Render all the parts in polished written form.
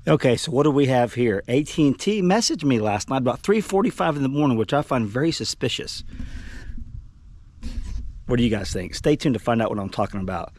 Okay, so what do we have here? AT&T messaged me last night about 3:45 in the morning, which I find very suspicious. What do you guys think? Stay tuned to find out what I'm talking about.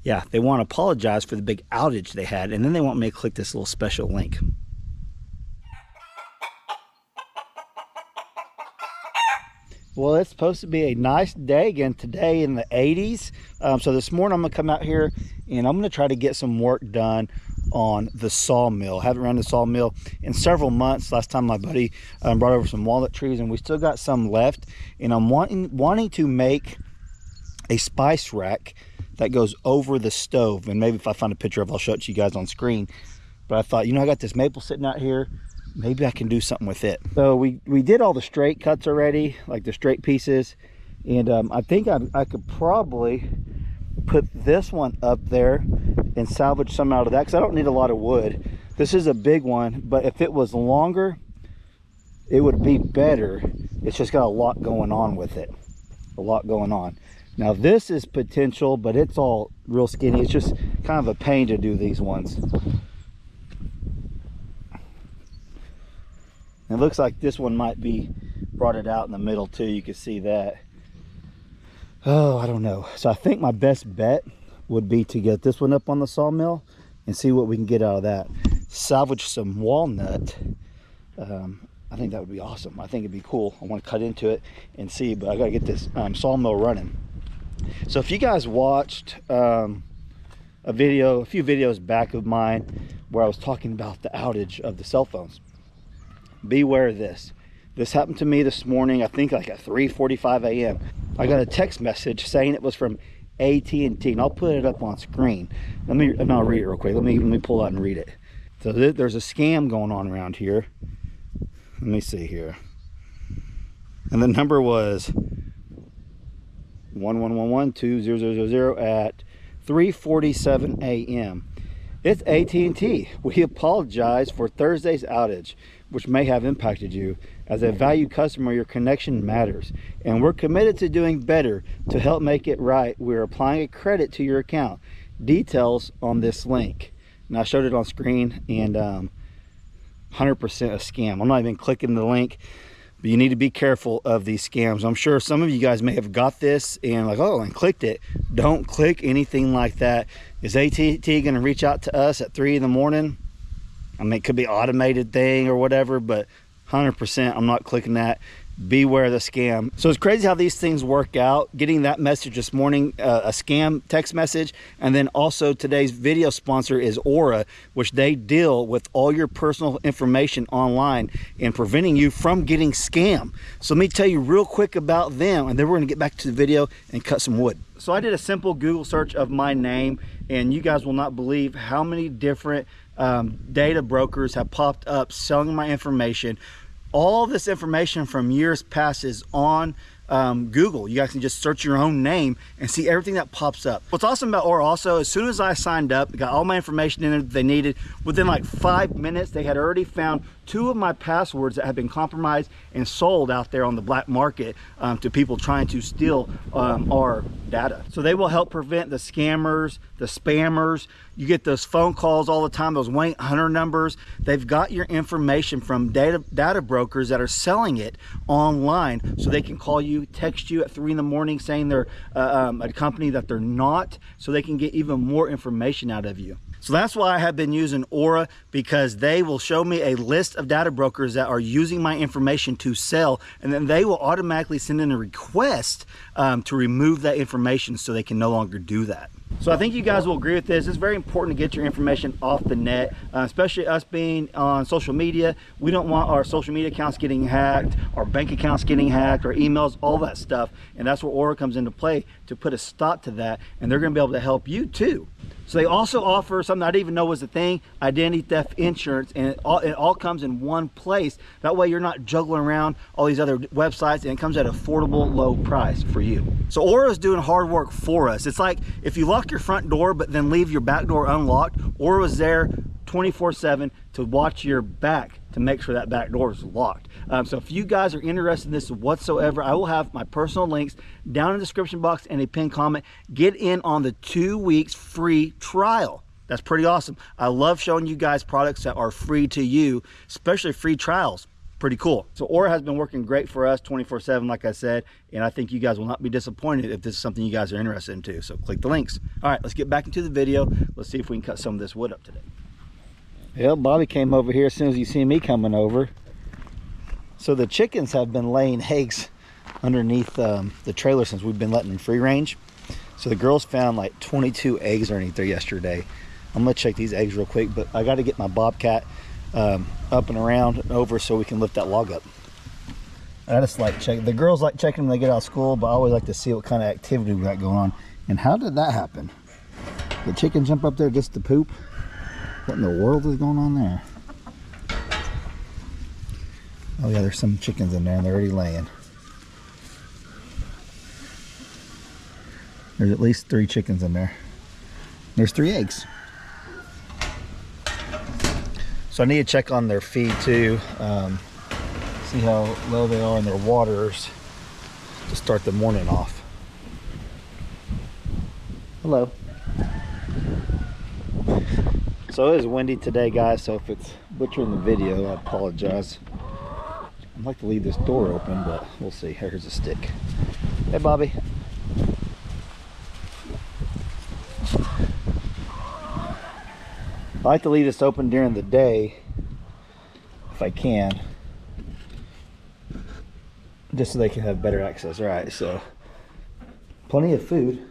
Yeah, they want to apologize for the big outage they had, and then they want me to click this little special link. Well, it's supposed to be a nice day again today in the 80s. So this morning I'm gonna come out here and I'm gonna try to get some work done on the sawmill. I haven't run the sawmill in several months. Last time my buddy brought over some walnut trees, and we still got some left. And I'm wanting to make a spice rack that goes over the stove. And maybe if I find a picture of it, I'll show it to you guys on screen. But I thought, you know, I got this maple sitting out here. Maybe I can do something with it. So we did all the straight cuts already, like the straight pieces. And I think I could probably put this one up there and salvage some out of that, because I don't need a lot of wood. This is a big one, but if it was longer, it would be better. It's just got a lot going on with it. A lot going on. Now this is potential, but it's all real skinny. It's just kind of a pain to do these ones. It looks like this one might be brought it out in the middle too. You can see that. Oh, I don't know. So I think my best bet would be to get this one up on the sawmill and see what we can get out of that. Salvage some walnut. I think that would be awesome. I think it'd be cool. I want to cut into it and see, but I gotta get this sawmill running. So if you guys watched a few videos back of mine where I was talking about the outage of the cell phones, beware of this. This happened to me this morning, I think like at 3:45 a.m. I got a text message saying it was from AT&T, and I'll put it up on screen. And I'll read it real quick. Let me pull out and read it. So there's a scam going on around here. Let me see here. And the number was 1111-2000 at 3:47 a.m. It's AT&T. We apologize for Thursday's outage, which may have impacted you. As a valued customer, your connection matters, and we're committed to doing better to help make it right. We're applying a credit to your account. Details on this link. And I showed it on screen, and 100% a scam. I'm not even clicking the link, but you need to be careful of these scams. I'm sure some of you guys may have got this and like, oh, and clicked it. Don't click anything like that. Is AT&T going to reach out to us at 3 in the morning? I mean, it could be an automated thing or whatever, but 100% I'm not clicking that. Beware of the scam. So it's crazy how these things work out. Getting that message this morning, a scam text message, and then also today's video sponsor is Aura, which they deal with all your personal information online and preventing you from getting scammed. So let me tell you real quick about them, and then we're gonna get back to the video and cut some wood. So I did a simple Google search of my name, and you guys will not believe how many different data brokers have popped up selling my information. All this information from years past is on Google. You guys can just search your own name and see everything that pops up. What's awesome about Aura also, as soon as I signed up, got all my information in there that they needed, within like 5 minutes, they had already found 2 of my passwords that had been compromised and sold out there on the black market to people trying to steal our data. So they will help prevent the scammers, the spammers. You get those phone calls all the time, those 1-800 numbers. They've got your information from data brokers that are selling it online, so they can call you, text you at 3 in the morning saying they're a company that they're not, so they can get even more information out of you. So that's why I have been using Aura, because they will show me a list of data brokers that are using my information to sell, and then they will automatically send in a request to remove that information so they can no longer do that. So I think you guys will agree with this. It's very important to get your information off the net, especially us being on social media. We don't want our social media accounts getting hacked, our bank accounts getting hacked, our emails, all that stuff. And that's where Aura comes into play to put a stop to that. And they're going to be able to help you too. So they also offer something I didn't even know was a thing, identity theft insurance, and it all comes in one place. That way you're not juggling around all these other websites, and it comes at an affordable low price for you. So Aura is doing hard work for us. It's like if you lock your front door but then leave your back door unlocked, Aura was there 24/7 to watch your back to make sure that back door is locked. So if you guys are interested in this whatsoever, I will have my personal links down in the description box and a pinned comment. Get in on the 2 weeks free trial. That's pretty awesome. I love showing you guys products that are free to you, especially free trials. Pretty cool. So Aura has been working great for us 24/7, like I said, and I think you guys will not be disappointed if this is something you guys are interested in too. So click the links. All right, let's get back into the video. Let's see if we can cut some of this wood up today. Yeah, Bobby came over here as soon as you see me coming over. So the chickens have been laying eggs underneath the trailer since we've been letting them free range. So the girls found like 22 eggs underneath there yesterday. I'm gonna check these eggs real quick, but I got to get my bobcat up and around and over so we can lift that log up. I just like check. The girls like checking when they get out of school, but I always like to see what kind of activity we got going on. And how did that happen? The chicken jump up there just to poop? What in the world is going on there? Oh yeah, there's some chickens in there and they're already laying. There's at least 3 chickens in there. There's 3 eggs. So I need to check on their feed too. See how low they are in their waters to start the morning off. Hello. So it is windy today, guys, so if it's butchering the video, I apologize. I'd like to leave this door open, but we'll see. Here's a stick. Hey, Bobby. I like to leave this open during the day if I can, just so they can have better access. All right, so plenty of food.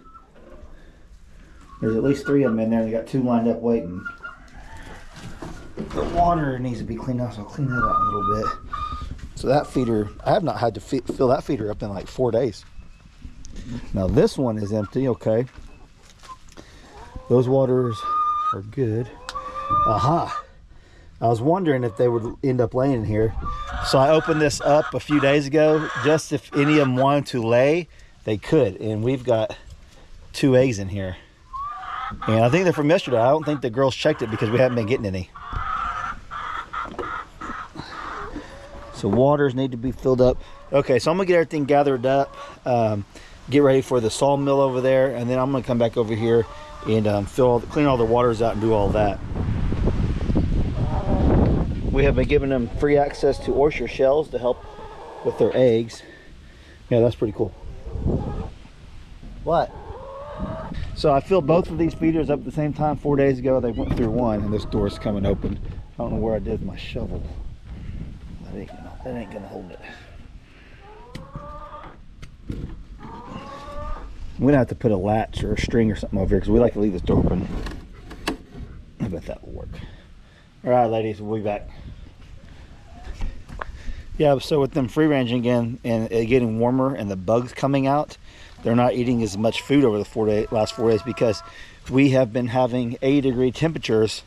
There's at least 3 of them in there. They got 2 lined up waiting. The water needs to be cleaned out, so I'll clean that out a little bit. So that feeder, I have not had to fill that feeder up in like 4 days. Now this one is empty. Okay, those waters are good. Aha, I was wondering if they would end up laying in here. So I opened this up a few days ago, just if any of them wanted to lay, they could. And we've got 2 eggs in here. And I think they're from yesterday. I don't think the girls checked it because we haven't been getting any. So waters need to be filled up. Okay, so I'm gonna get everything gathered up, get ready for the sawmill over there, and then I'm gonna come back over here and clean all the waters out and do all that. We have been giving them free access to oyster shells to help with their eggs. Yeah, that's pretty cool. What? So I filled both of these feeders up at the same time 4 days ago. They went through one and this door's coming open. I don't know where I did my shovel. That ain't gonna hold it. We're gonna have to put a latch or a string or something over here because we like to leave this door open. I bet that will work. All right, ladies, we'll be back. Yeah, so with them free ranging again and it getting warmer and the bugs coming out, they're not eating as much food over the last 4 days because we have been having 80-degree temperatures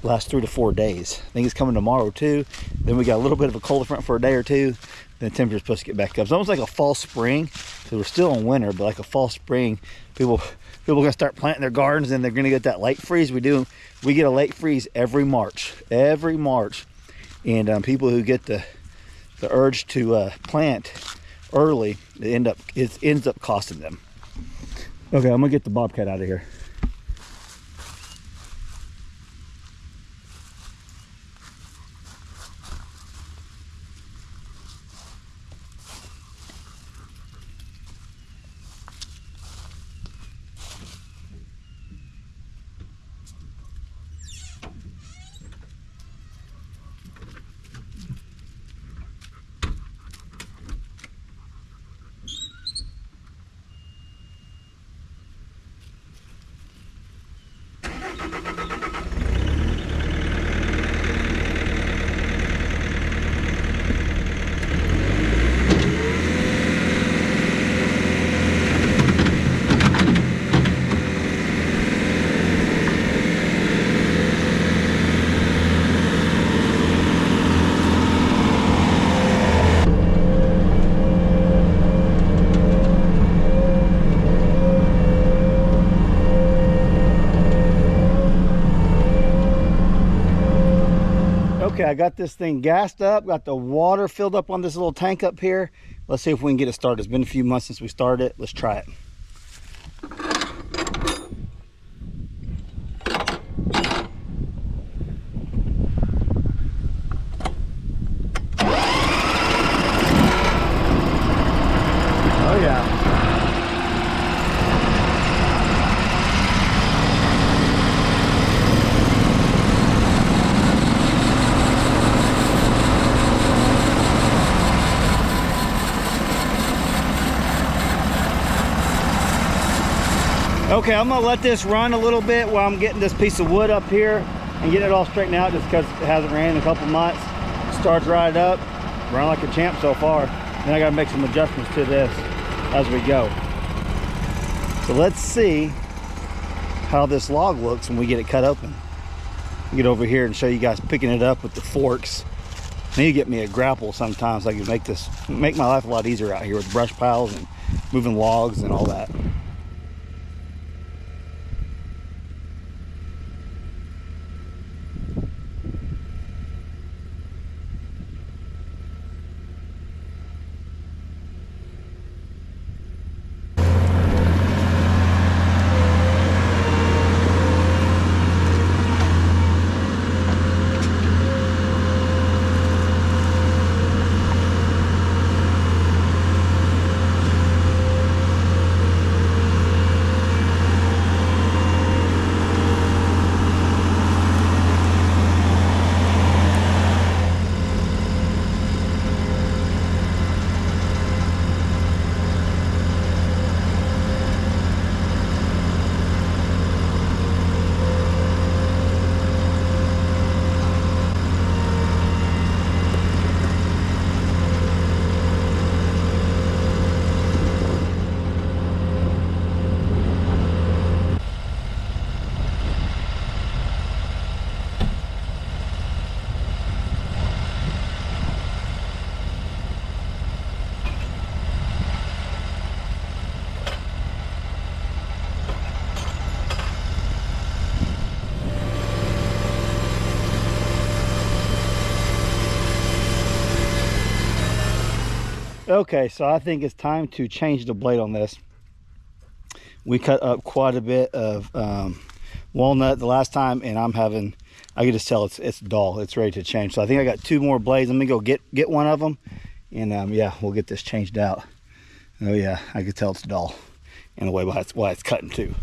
the last 3 to 4 days. I think it's coming tomorrow too. Then we got a little bit of a cold front for a day or two. Then the temperature's supposed to get back up. It's almost like a fall spring. So we're still in winter, but like a fall spring, people are gonna start planting their gardens and they're gonna get that late freeze. We get a late freeze every March. And people who get the urge to plant early, it ends up costing them. Okay, I'm gonna get the bobcat out of here. Okay, I got this thing gassed up, got the water filled up on this little tank up here. Let's see if we can get it started. It's been a few months since we started it. Let's try it. Okay, I'm gonna let this run a little bit while I'm getting this piece of wood up here and getting it all straightened out, just because it hasn't ran in a couple months. Starts right up, run like a champ so far. Then I gotta make some adjustments to this as we go. So let's see how this log looks when we get it cut open. Get over here and show you guys picking it up with the forks. I need to get me a grapple sometime so I can make my life a lot easier out here with brush piles and moving logs and all that. Okay, so I think it's time to change the blade on this. We cut up quite a bit of walnut the last time, and I can just tell it's dull. It's ready to change. So I think I got 2 more blades. Let me go get one of them, and yeah, we'll get this changed out. Oh yeah, I can tell it's dull in the way why it's cutting too.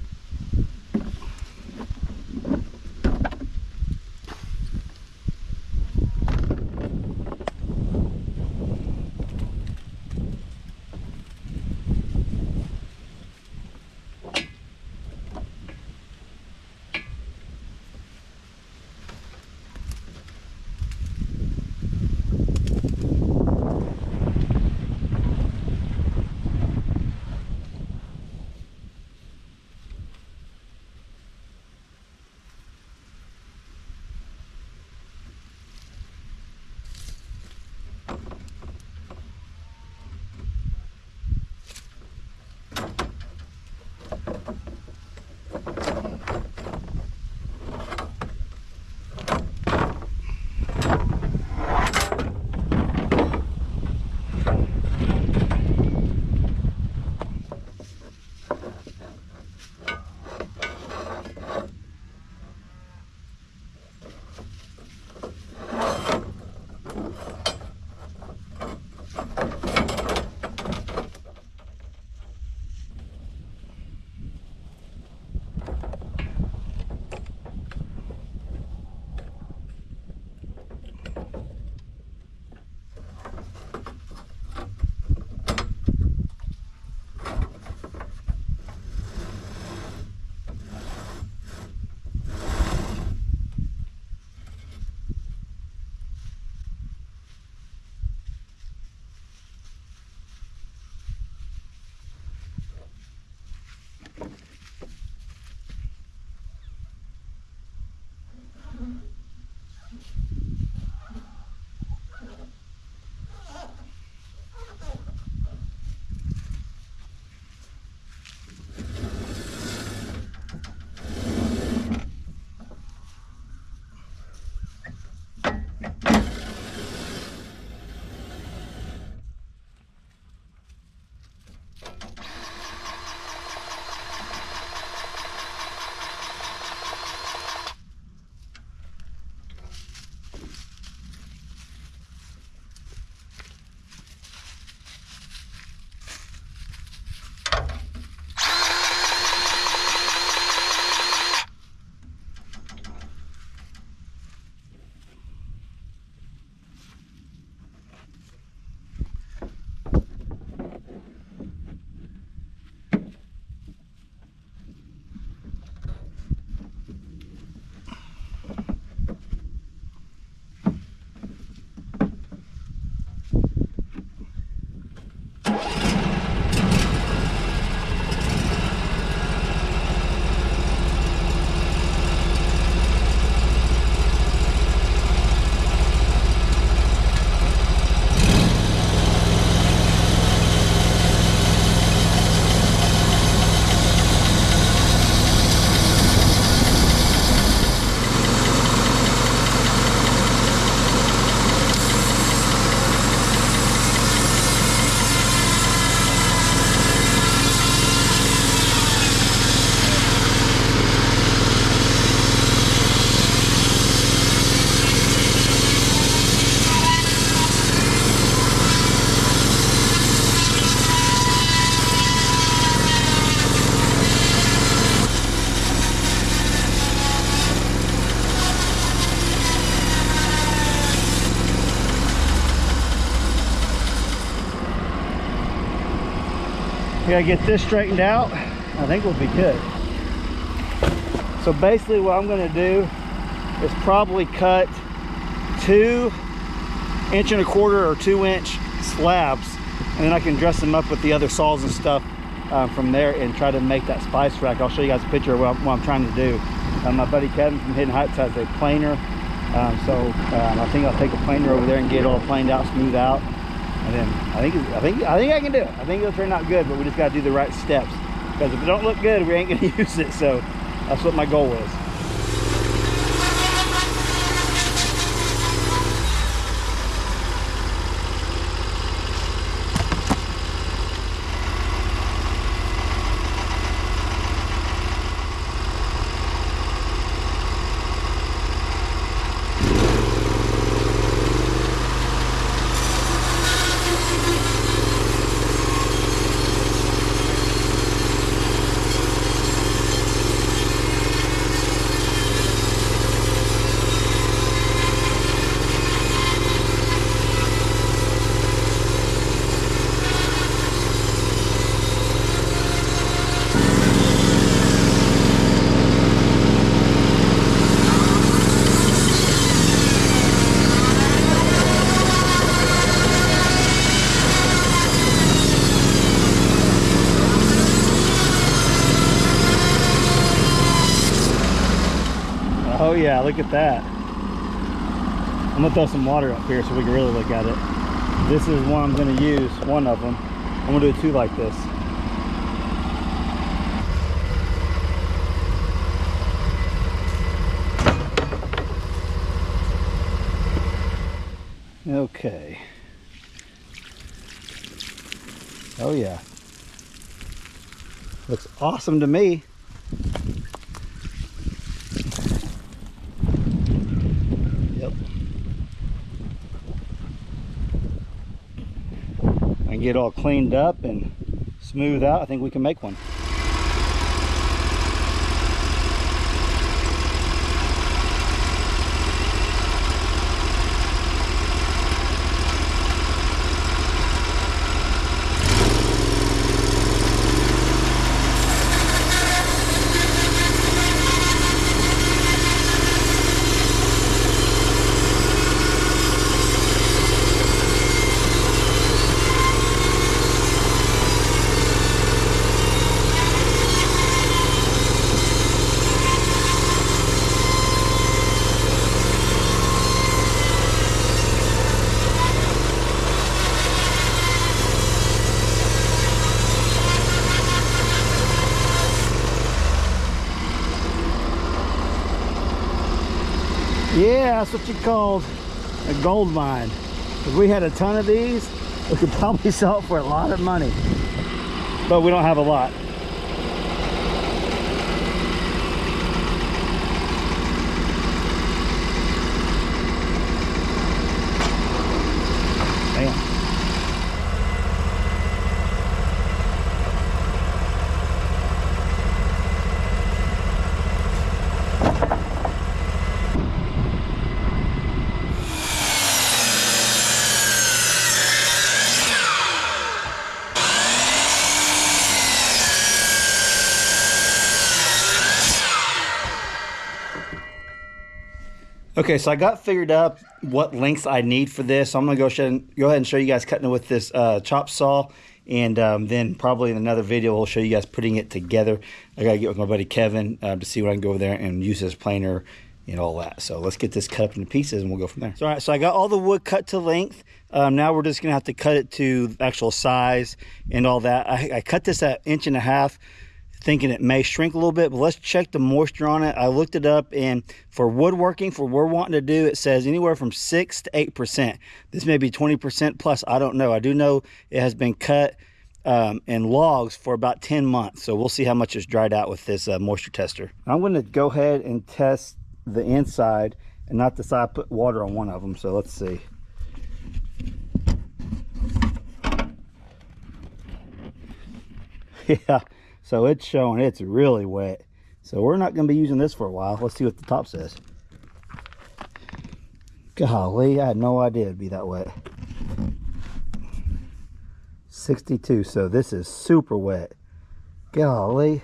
We gotta get this straightened out. I think we'll be good. So basically what I'm gonna do is probably cut 2 1.25 or 2-inch slabs, and then I can dress them up with the other saws and stuff from there and try to make that spice rack. I'll show you guys a picture of what I'm trying to do. My buddy Kevin from Hidden Heights has a planer, I think I'll take a planer over there and get it all planed out, smooth out, and then I think I can do it. I think it'll turn out good, but we just got to do the right steps, because if it don't look good, we ain't gonna use it. So that's what my goal is. Oh yeah, look at that. I'm gonna throw some water up here so we can really look at it. This is one I'm gonna use, one of them. I'm gonna do 2 like this. Okay. Oh yeah. Looks awesome to me. Yep. And get all cleaned up and smooth out. I think we can make one. Yeah, that's what you called a gold mine. If we had a ton of these, we could probably sell it for a lot of money. But we don't have a lot. Damn. Okay, so I got figured out what lengths I need for this. So I'm gonna go ahead and show you guys cutting it with this chop saw, and then probably in another video we'll show you guys putting it together. I gotta get with my buddy Kevin to see what I can go over there and use his planer and all that. So let's get this cut up into pieces and we'll go from there. So, all right, so I got all the wood cut to length. Now we're just gonna have to cut it to actual size and all that. I cut this at 1.5 inches, thinking it may shrink a little bit, but let's check the moisture on it. I looked it up, and for woodworking, for what we're wanting to do, it says anywhere from 6 to 8%. This may be 20% plus, I don't know. I do know it has been cut in logs for about 10 months, so we'll see how much is dried out with this moisture tester. I'm gonna go ahead and test the inside and not the side. I put water on one of them, so let's see. Yeah. So it's showing it's really wet. So we're not going to be using this for a while. Let's see what the top says. Golly, I had no idea it'd be that wet. 62, so this is super wet. Golly.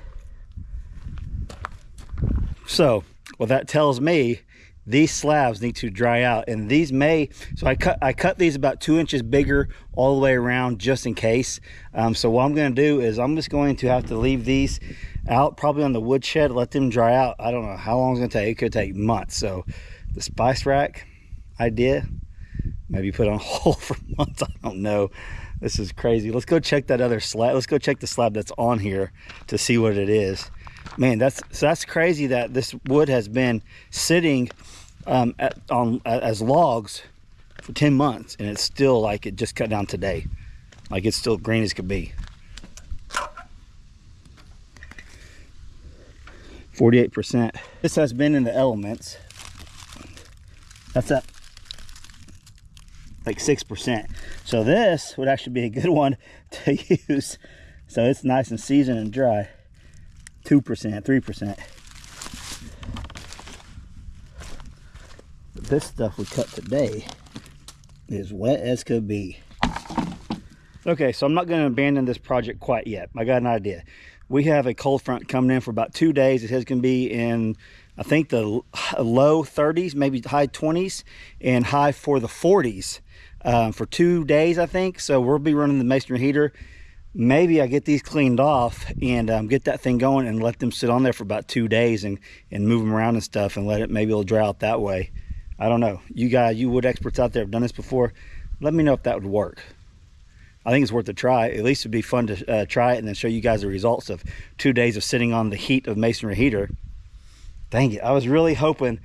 So what that tells me, these slabs need to dry out, and these may, so I cut these about 2 inches bigger all the way around just in case. So what I'm going to do is I'm just going to have to leave these out probably on the woodshed, let them dry out. I don't know how long it's going to take. It could take months. So the spice rack idea, maybe put on hold for months. I don't know. This is crazy. Let's go check that other slab. Let's go check the slab that's on here to see what it is. Man, that's crazy that this wood has been sitting as logs for 10 months, and it's still like it just cut down today. Like it's still green as could be. 48%. This has been in the elements. That's at like 6%. So this would actually be a good one to use. So it's nice and seasoned and dry. 2%, 3%. This stuff we cut today is wet as could be. Okay, so I'm not going to abandon this project quite yet. I got an idea. We have a cold front coming in for about 2 days. It says going to be in, I think, the low 30s, maybe high 20s, and high for the 40s for 2 days, I think. So we'll be running the masonry heater. Maybe I get these cleaned off and get that thing going and let them sit on there for about 2 days and move them around and stuff, and let it, maybe it'll dry out that way. I don't know. You guys, you wood experts out there have done this before. Let me know if that would work. I think it's worth a try. At least it'd be fun to try it and then show you guys the results of 2 days of sitting on the heat of masonry heater. Dang it, I was really hoping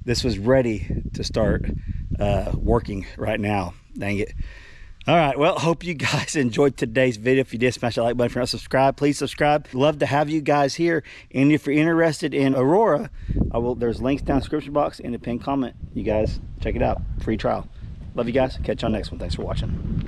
this was ready to start working right now. Dang it. All right, well, hope you guys enjoyed today's video. If you did, smash that like button. If you're not subscribed, please subscribe. Love to have you guys here. And if you're interested in Aurora, there's links down in the description box and a pinned comment. You guys check it out. Free trial. Love you guys. Catch you on the next one. Thanks for watching.